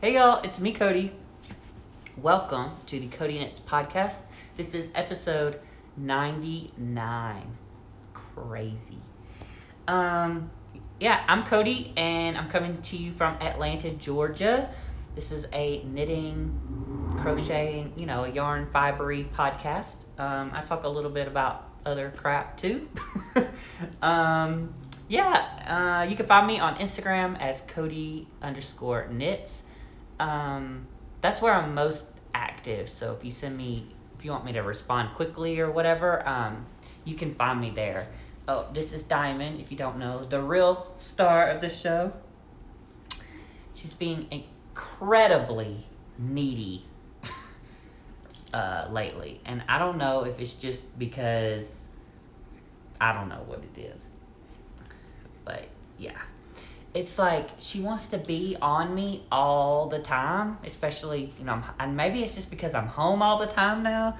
Hey y'all, it's me, Cody. Welcome to the CodiKnits podcast. This is episode 99. Crazy. I'm Cody, and I'm coming to you from Atlanta, Georgia. This is a knitting, crocheting, a yarn fibery podcast. I talk a little bit about other crap too. You can find me on Instagram as Cody_knits. That's where I'm most active. So if you want me to respond quickly or whatever, you can find me there. Oh, this is Diamond, if you don't know, the real star of the show. She's being incredibly needy lately. And I don't know if it's just because I don't know what it is. But yeah. It's like she wants to be on me all the time, especially, and maybe it's just because I'm home all the time now.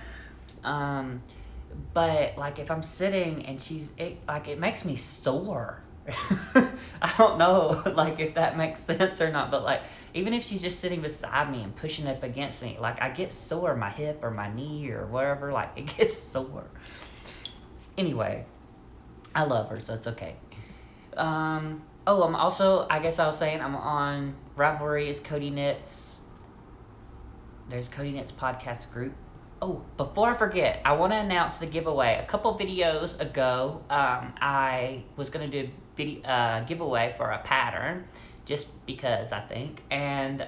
But like if I'm sitting and it makes me sore. I don't know like if that makes sense or not, but like even if she's just sitting beside me and pushing up against me, like I get sore, my hip or my knee or whatever, like it gets sore. Anyway, I love her, so it's okay. I'm also, I guess I was saying, I'm on Ravelry is CodiKnits. There's CodiKnits podcast group. Oh, before I forget, I want to announce the giveaway. A couple videos ago, I was going to do a giveaway for a pattern, just because I think. And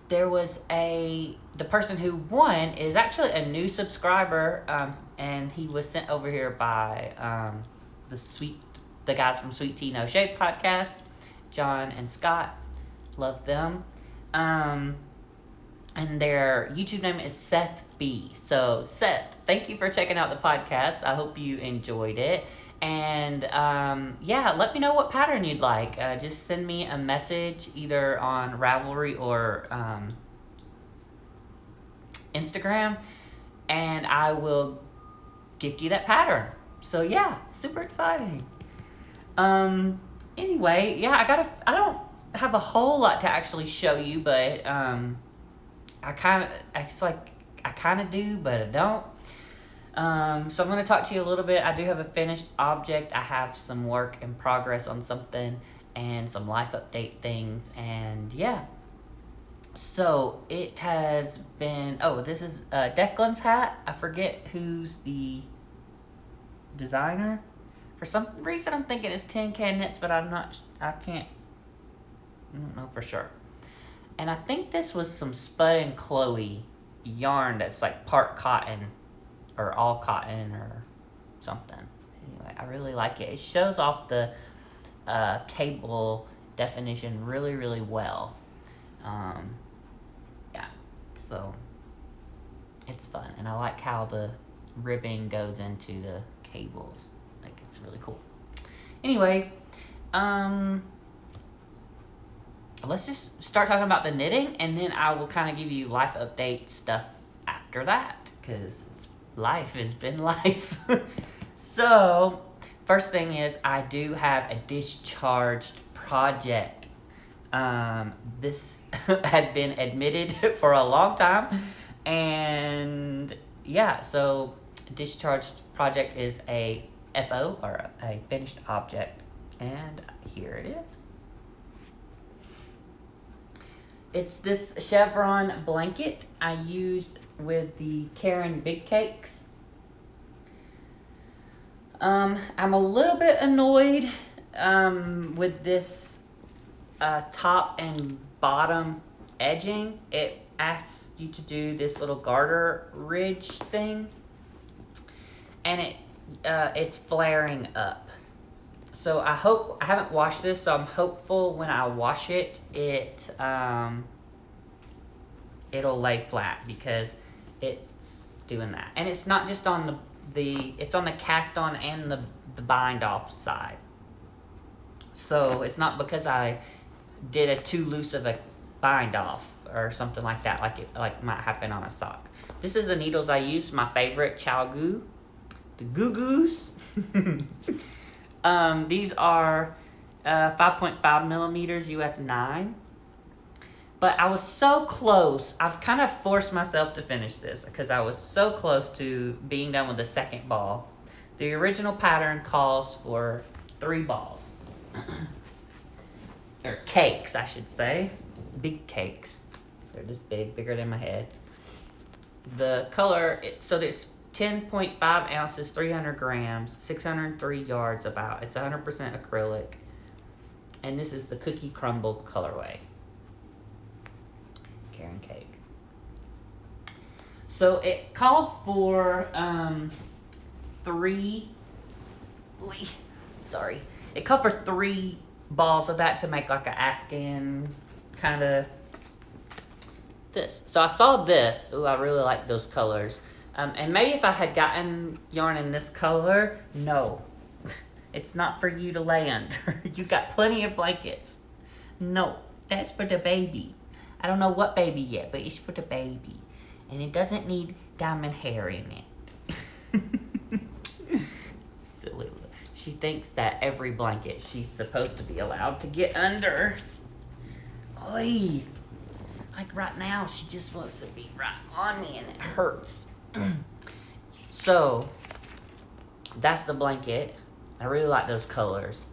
there was the person who won is actually a new subscriber, and he was sent over here by the guys from Sweet Tea No Shade podcast, John and Scott. Love them. And their YouTube name is Seth B. So Seth, thank you for checking out the podcast. I hope you enjoyed it. And let me know what pattern you'd like. Just send me a message either on Ravelry or Instagram, and I will gift you that pattern. So yeah, super exciting. Anyway, I don't have a whole lot to actually show you, but, I kind of do, but I don't. So I'm going to talk to you a little bit. I do have a finished object. I have some work in progress on something and some life update things, and yeah. So it has been, this is Declan's hat. I forget who's the designer. For some reason, I'm thinking it's Tin Can Knits, but I don't know for sure. And I think this was some Spud and Chloe yarn that's like part cotton or all cotton or something. Anyway, I really like it. It shows off the cable definition really, really well. So it's fun. And I like how the ribbing goes into the cables. It's really cool. Anyway, let's just start talking about the knitting, and then I will kind of give you life update stuff after that, because life has been life. So, first thing is I do have a discharged project. This had been admitted for a long time, and so discharged project is a FO, or a finished object, and here it is. It's this chevron blanket I used with the Karen Big Cakes. I'm a little bit annoyed with this top and bottom edging. It asks you to do this little garter ridge thing, and it's flaring up. So I haven't washed this, so I'm hopeful when I wash it, it'll lay flat, because it's doing that. And it's not just on it's on the cast on and the bind off side. So it's not because I did a too loose of a bind off or something like that, like might happen on a sock. This is the needles I use, my favorite, Chalgu. The Goo Goos. These are 5.5 millimeters US 9. But I was so close. I've kind of forced myself to finish this because I was so close to being done with the second ball. The original pattern calls for 3 balls. Or cakes, I should say. Big cakes. They're this big, bigger than my head. The color, so it's 10.5 ounces, 300 grams, 603 yards about. It's 100% acrylic. And this is the cookie crumble colorway. Karen cake. So it called for 3. Sorry. It called for 3 balls of that to make like an Afghan kind of this. So I saw this. Ooh, I really like those colors. And maybe if I had gotten yarn in this color, no. It's not for you to lay under. You got plenty of blankets. No, that's for the baby. I don't know what baby yet, but it's for the baby. And it doesn't need diamond hair in it. Silly. She thinks that every blanket she's supposed to be allowed to get under. Oy. Like right now, she just wants to be right on me and it hurts. So, that's the blanket. I really like those colors.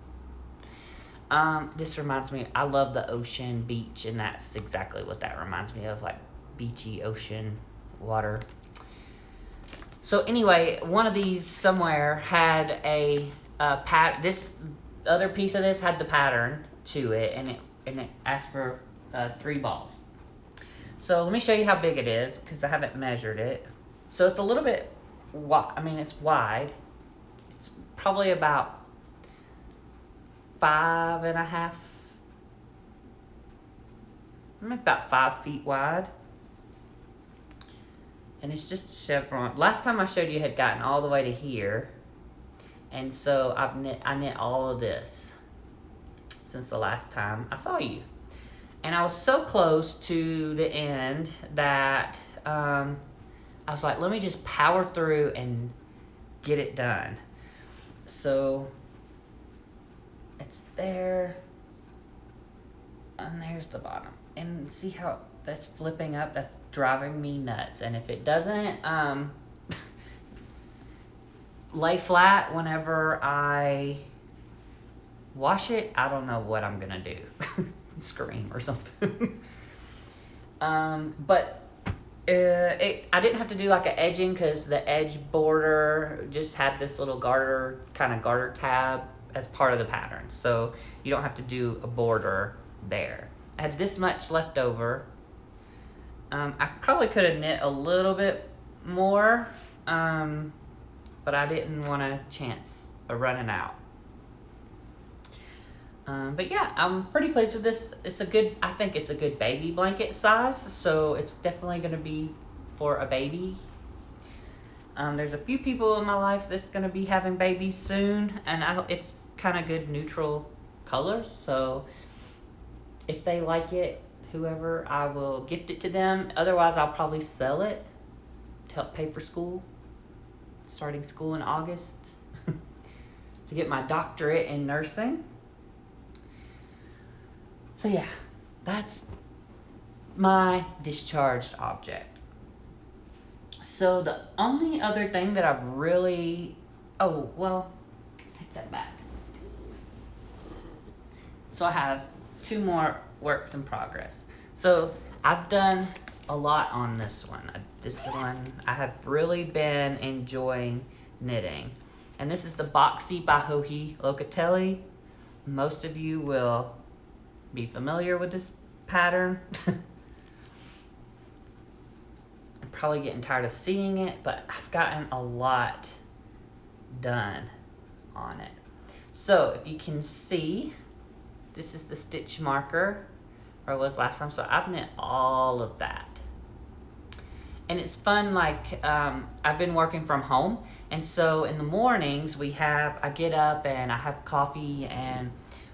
This reminds me, I love the ocean, beach, and that's exactly what that reminds me of, like beachy ocean water. So anyway, one of these somewhere had a this other piece of this had the pattern to it, and it asked for 3 balls. So let me show you how big it is because I haven't measured it. So it's a little bit wide. I mean, it's wide. It's probably about 5.5, maybe about 5 feet wide. And it's just a chevron. Last time I showed you, had gotten all the way to here. And so I knit all of this since the last time I saw you. And I was so close to the end that I was like, let me just power through and get it done. So it's there. And there's the bottom. And see how that's flipping up? That's driving me nuts. And if it doesn't lay flat whenever I wash it, I don't know what I'm gonna do. Scream or something. But I didn't have to do like an edging because the edge border just had this little garter tab as part of the pattern. So you don't have to do a border there. I had this much left over. I probably could have knit a little bit more, but I didn't want a chance of running out. But yeah, I'm pretty pleased with this. I think it's a good baby blanket size, so it's definitely going to be for a baby. There's a few people in my life that's going to be having babies soon, and it's kind of good neutral colors, so if they like it, whoever, I will gift it to them. Otherwise, I'll probably sell it to help pay for school, starting school in August, to get my doctorate in nursing. So yeah, that's my discharged object. So the only other thing that I've really, take that back. So I have 2 more works in progress. So I've done a lot on this one. I have really been enjoying knitting. And this is the Boxy by Joji Locatelli. Most of you will be familiar with this pattern. I'm probably getting tired of seeing it, but I've gotten a lot done on it. So if you can see, this is the stitch marker, or it was last time, so I've knit all of that. And it's fun, like, I've been working from home, and so in the mornings I get up and I have coffee and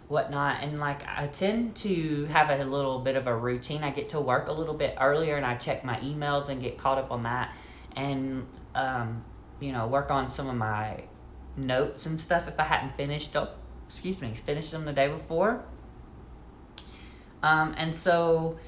whatnot, and like I tend to have a little bit of a routine. I get to work a little bit earlier and I check my emails and get caught up on that, and work on some of my notes and stuff if I hadn't finished them the day before. And so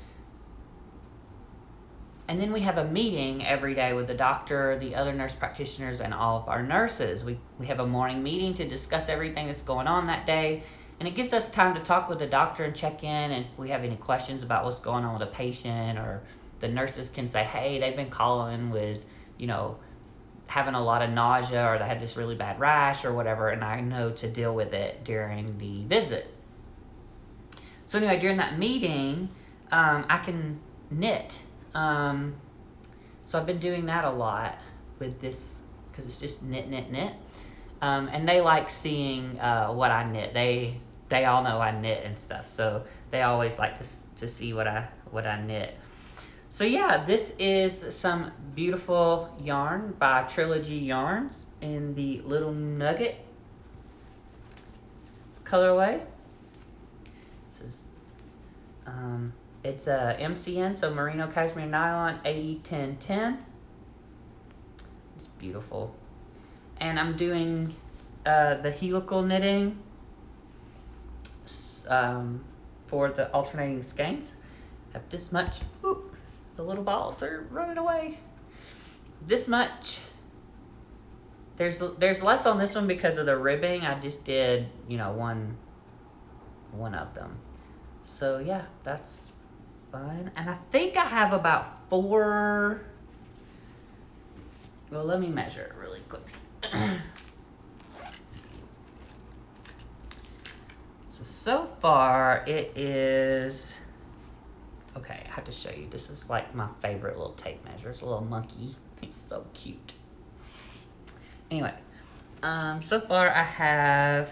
And then we have a meeting every day with the doctor, the other nurse practitioners, and all of our nurses. We have a morning meeting to discuss everything that's going on that day. And it gives us time to talk with the doctor and check in. And if we have any questions about what's going on with a patient, or the nurses can say, hey, they've been calling with, having a lot of nausea, or they had this really bad rash or whatever. And I know to deal with it during the visit. So anyway, during that meeting, I can knit. So I've been doing that a lot with this, because it's just knit. And they like seeing what I knit. They all know I knit and stuff, so they always like to see what I knit. So yeah, this is some beautiful yarn by Trilogy Yarns in the Little Nugget colorway. This is it's a MCN, so Merino Cashmere Nylon 80-10-10. It's beautiful. And I'm doing the helical knitting for the alternating skeins. Have this much. Whoop, the little balls are running away. This much. There's less on this one because of the ribbing. I just did, one of them. So yeah, that's fun. And I think I have about 4. Well, let me measure it really quick. So far it is, okay, I have to show you. This is like my favorite little tape measure. It's a little monkey. He's so cute. Anyway, so far I have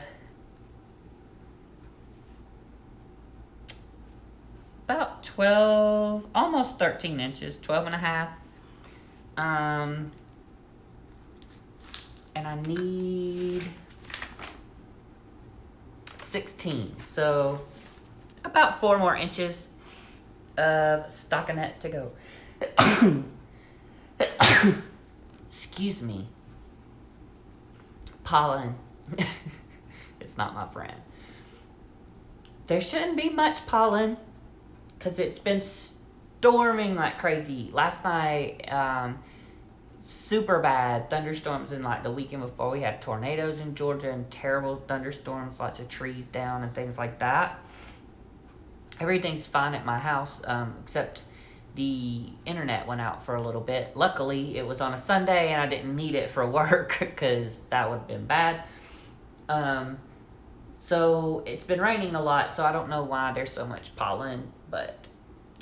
about 12, almost 13 inches, 12 and a half. And I need 16, so about 4 more inches of stockinette to go. Excuse me. Pollen. It's not my friend. There shouldn't be much pollen because it's been storming like crazy. Last night, super bad thunderstorms, and like the weekend before we had tornadoes in Georgia and terrible thunderstorms, lots of trees down and things like that. Everything's fine at my house, except the internet went out for a little bit. Luckily, it was on a Sunday and I didn't need it for work because that would have been bad. So it's been raining a lot, so I don't know why there's so much pollen, but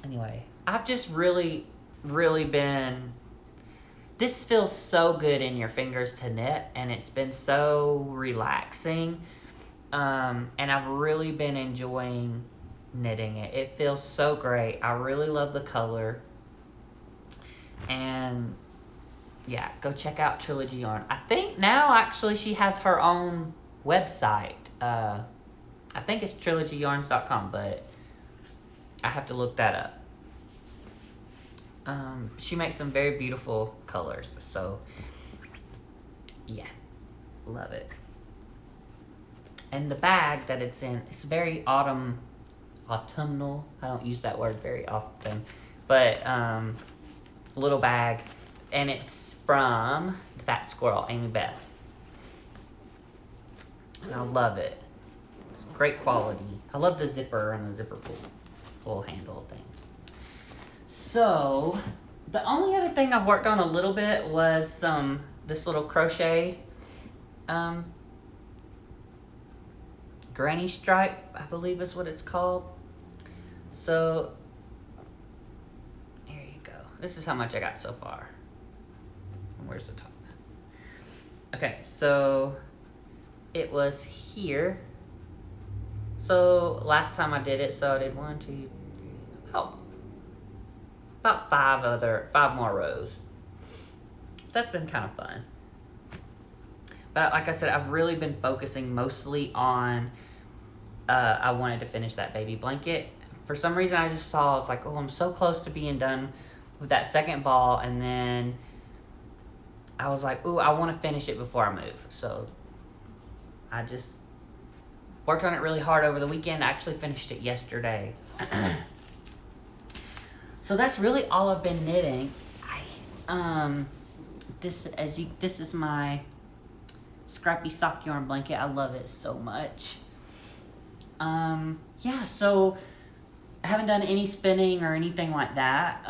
anyway, I've just really been, this feels so good in your fingers to knit, and it's been so relaxing, and I've really been enjoying knitting it. It feels so great. I really love the color, and yeah, go check out Trilogy Yarn. I think now actually she has her own website. I think it's trilogyyarns.com, but I have to look that up. She makes some very beautiful colors, so yeah, love it. And the bag that it's in, it's very autumnal. I don't use that word very often, but little bag, and it's from the Fat Squirrel, Amy Beth. And I love it. It's great quality. I love the zipper and the zipper pull handle thing. So, the only other thing I've worked on a little bit was this little crochet granny stripe, I believe is what it's called. So, here you go. This is how much I got so far. And where's the top? Okay, so it was here. So last time I did it, so I did 1, 2, 3, about 5 more rows. That's been kind of fun. But like I said, I've really been focusing mostly on, I wanted to finish that baby blanket. For some reason I just saw, it's like, oh, I'm so close to being done with that second ball, and then I was like, ooh, I want to finish it before I move. So I just worked on it really hard over the weekend. I actually finished it yesterday. So that's really all I've been knitting. This is my scrappy sock yarn blanket. I love it so much. Yeah, so I haven't done any spinning or anything like that.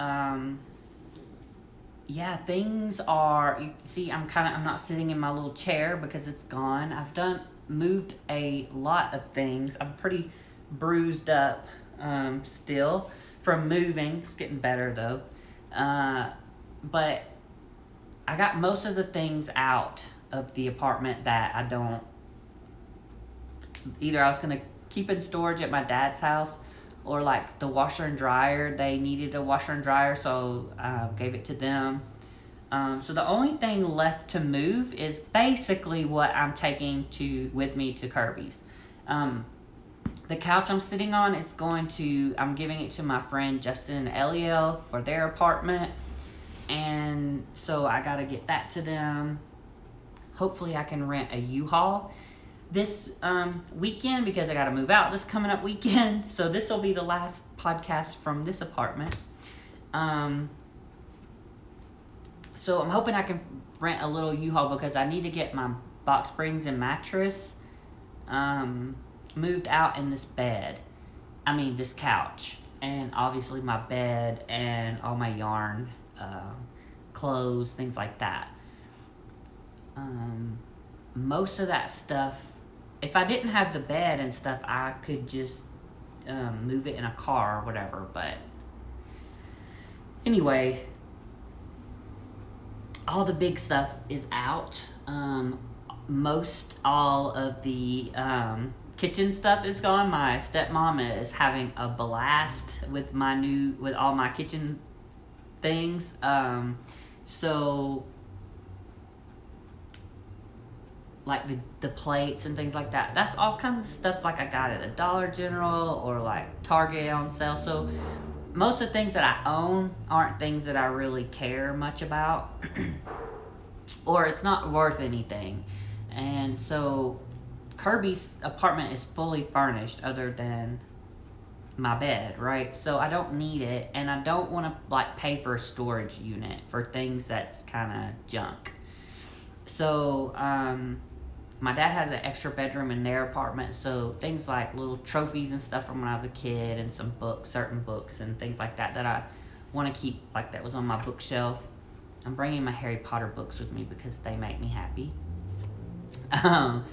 Yeah, things are, you see, I'm not sitting in my little chair because it's gone. Moved a lot of things. I'm pretty bruised up, still from moving. It's getting better though. But I got most of the things out of the apartment that either I was gonna keep in storage at my dad's house, or like the washer and dryer, they needed a washer and dryer, so I gave it to them. So the only thing left to move is basically what I'm taking with me to Kirby's. The couch I'm sitting on I'm giving it to my friend Justin and Eliel for their apartment, and so I gotta get that to them. Hopefully I can rent a U-Haul this weekend because I gotta move out this coming up weekend. So this will be the last podcast from this apartment. So I'm hoping I can rent a little U-Haul because I need to get my box springs and mattress moved out in this this couch, and obviously my bed and all my yarn, clothes, things like that. Most of that stuff, if I didn't have the bed and stuff, I could just move it in a car or whatever, but anyway, all the big stuff is out. Most all of the kitchen stuff is gone. My stepmom is having a blast with all my kitchen things. So like the plates and things like that. That's all kinds of stuff like I got at the Dollar General or like Target on sale. So most of the things that I own aren't things that I really care much about or it's not worth anything. And so Kirby's apartment is fully furnished other than my bed, right? So I don't need it, and I don't want to like pay for a storage unit for things that's kind of junk. So my dad has an extra bedroom in their apartment, so things like little trophies and stuff from when I was a kid, and some certain books and things like that I want to keep, like that was on my bookshelf. I'm bringing my Harry Potter books with me because they make me happy. I'll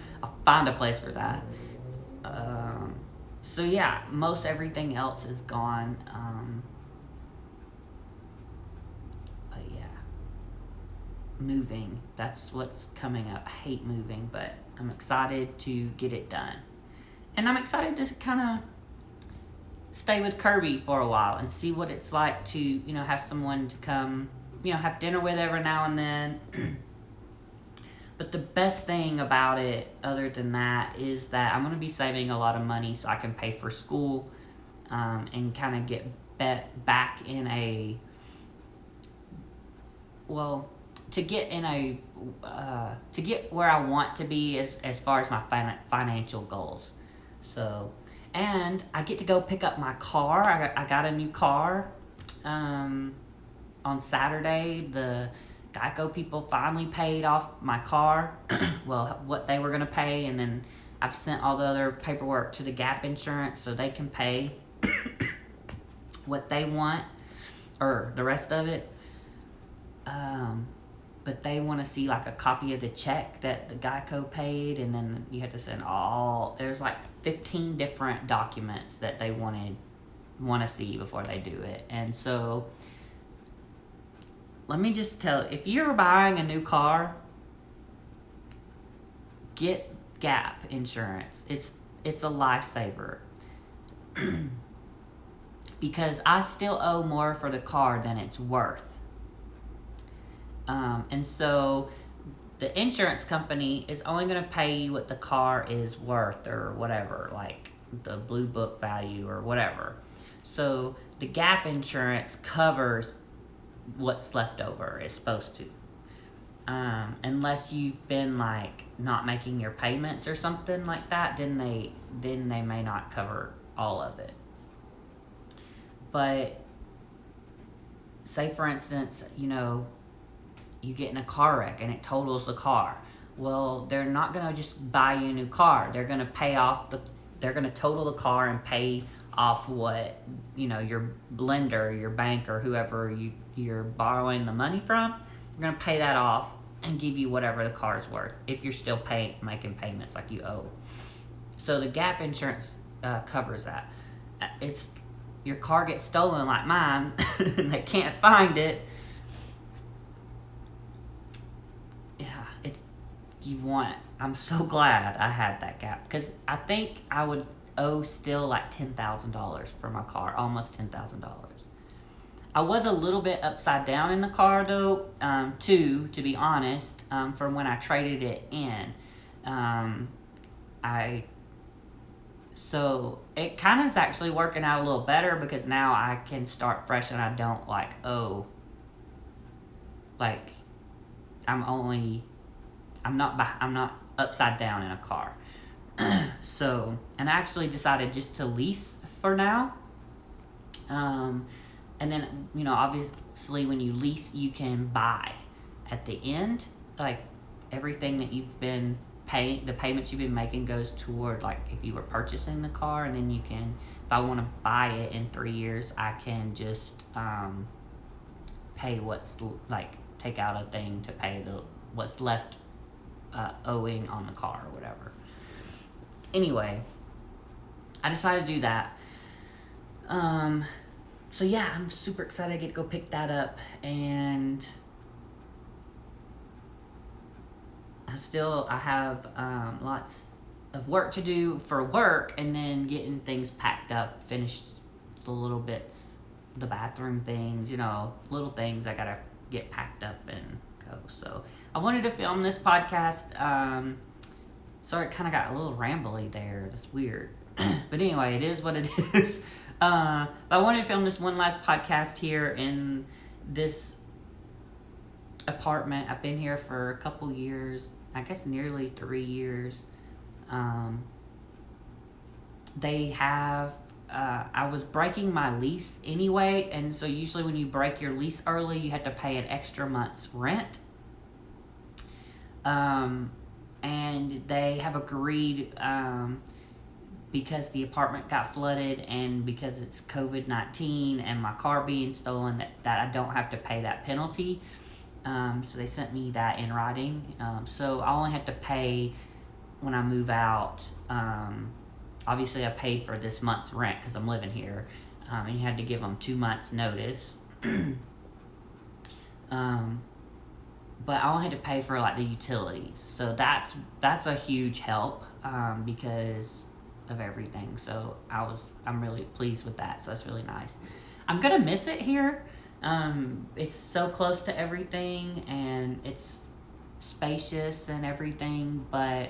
find a place for that. So yeah, most everything else is gone. But yeah, moving, that's what's coming up. I hate moving, but I'm excited to get it done. And I'm excited to kind of stay with Kirby for a while and see what it's like to, have someone to come, have dinner with every now and then. But the best thing about it, other than that, is that I'm going to be saving a lot of money so I can pay for school, and kind of get back in to get where I want to be as far as my financial goals. So, and I get to go pick up my car. I got a new car on Saturday. The Geico people finally paid off my car, well, what they were going to pay, and then I've sent all the other paperwork to the Gap insurance so they can pay what they want, or the rest of it. But they want to see like a copy of the check that the Geico paid, and then you have to send there's like 15 different documents that they want to see before they do it. And so let me just tell you, if you're buying a new car, get Gap insurance. It's a lifesaver. Because I still owe more for the car than it's worth. And so the insurance company is only going to pay you what the car is worth, or whatever, like the blue book value or whatever. So the Gap insurance covers what's left over, is supposed to. Unless you've been like not making your payments or something like that, then they may not cover all of it. But say for instance, you get in a car wreck and it totals the car. Well, they're not gonna just buy you a new car. They're gonna they're gonna total the car and pay off what your lender, your bank, or whoever you're borrowing the money from. They're gonna pay that off and give you whatever the car's worth if you're still making payments like you owe. So the gap insurance covers that. It's your car gets stolen like mine and they can't find it. Yeah, I'm so glad I had that gap, because I think I would owe still like $10,000 for my car, almost $10,000. I was a little bit upside down in the car though, too, to be honest, from when I traded it in. So it kind of is actually working out a little better, because now I can start fresh and I don't I'm not upside down in a car. So, and I actually decided just to lease for now. And then, obviously when you lease, you can buy at the end, like everything that you've been paying, the payments you've been making goes toward, like if you were purchasing the car, and then you can, if I want to buy it in 3 years, I can just pay take out a thing to pay what's left owing on the car or whatever. Anyway, I decided to do that. So yeah, I'm super excited I get to go pick that up, and I have lots of work to do for work, and then getting things packed up, finished the little bits, the bathroom things, little things I gotta get packed up and go. So I wanted to film this podcast. Sorry, it kind of got a little rambly there. That's weird. But anyway, it is what it is. But I wanted to film this one last podcast here in this apartment. I've been here for a couple years, I guess nearly 3 years. They have, I was breaking my lease anyway, and so usually when you break your lease early, you have to pay an extra month's rent. And they have agreed, because the apartment got flooded and because it's COVID-19 and my car being stolen, that I don't have to pay that penalty. So they sent me that in writing. So I only have to pay when I move out. Obviously I paid for this month's rent because I'm living here. And you had to give them 2 months notice. But I only had to pay for the utilities. So that's a huge help, because of everything. So I'm really pleased with that. So that's really nice. I'm gonna miss it here. It's so close to everything and it's spacious and everything, but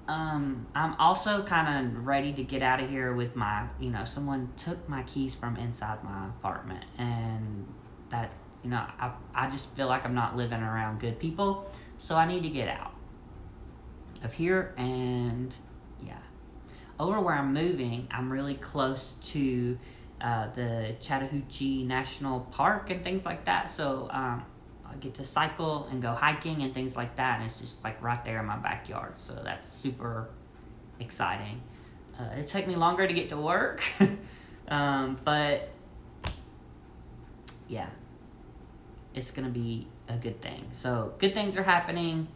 I'm also kind of ready to get out of here with my, someone took my keys from inside my apartment, and that, I just feel like I'm not living around good people, so I need to get out of here. And yeah, over where I'm moving, I'm really close to the Chattahoochee National Park and things like that, so I get to cycle and go hiking and things like that, and it's just right there in my backyard, so that's super exciting. It took me longer to get to work, but yeah, it's gonna be a good thing. So good things are happening.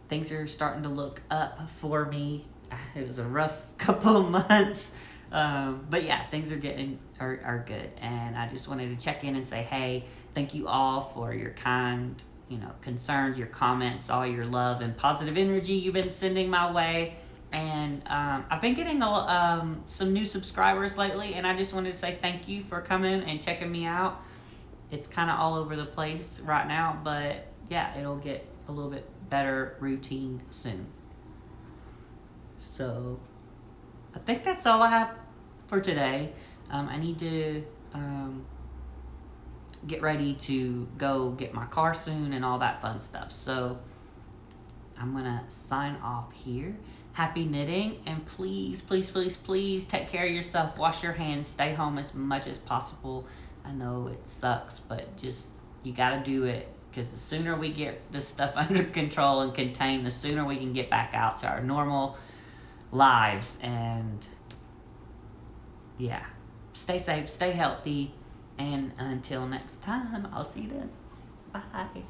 Things are starting to look up for me. It was a rough couple of months, but yeah, things are good. And I just wanted to check in and say, hey, thank you all for your kind, concerns, your comments, all your love and positive energy you've been sending my way. And I've been getting some new subscribers lately, and I just wanted to say thank you for coming and checking me out. It's kind of all over the place right now, but yeah, it'll get a little bit better routine soon. So I think that's all I have for today. I need to get ready to go get my car soon and all that fun stuff. So I'm gonna sign off here. Happy knitting, and please, please, please, please take care of yourself. Wash your hands. Stay home as much as possible. I know it sucks, but just, you gotta do it. Because the sooner we get this stuff under control and contained, the sooner we can get back out to our normal lives. And yeah, stay safe, stay healthy, and until next time, I'll see you then. Bye.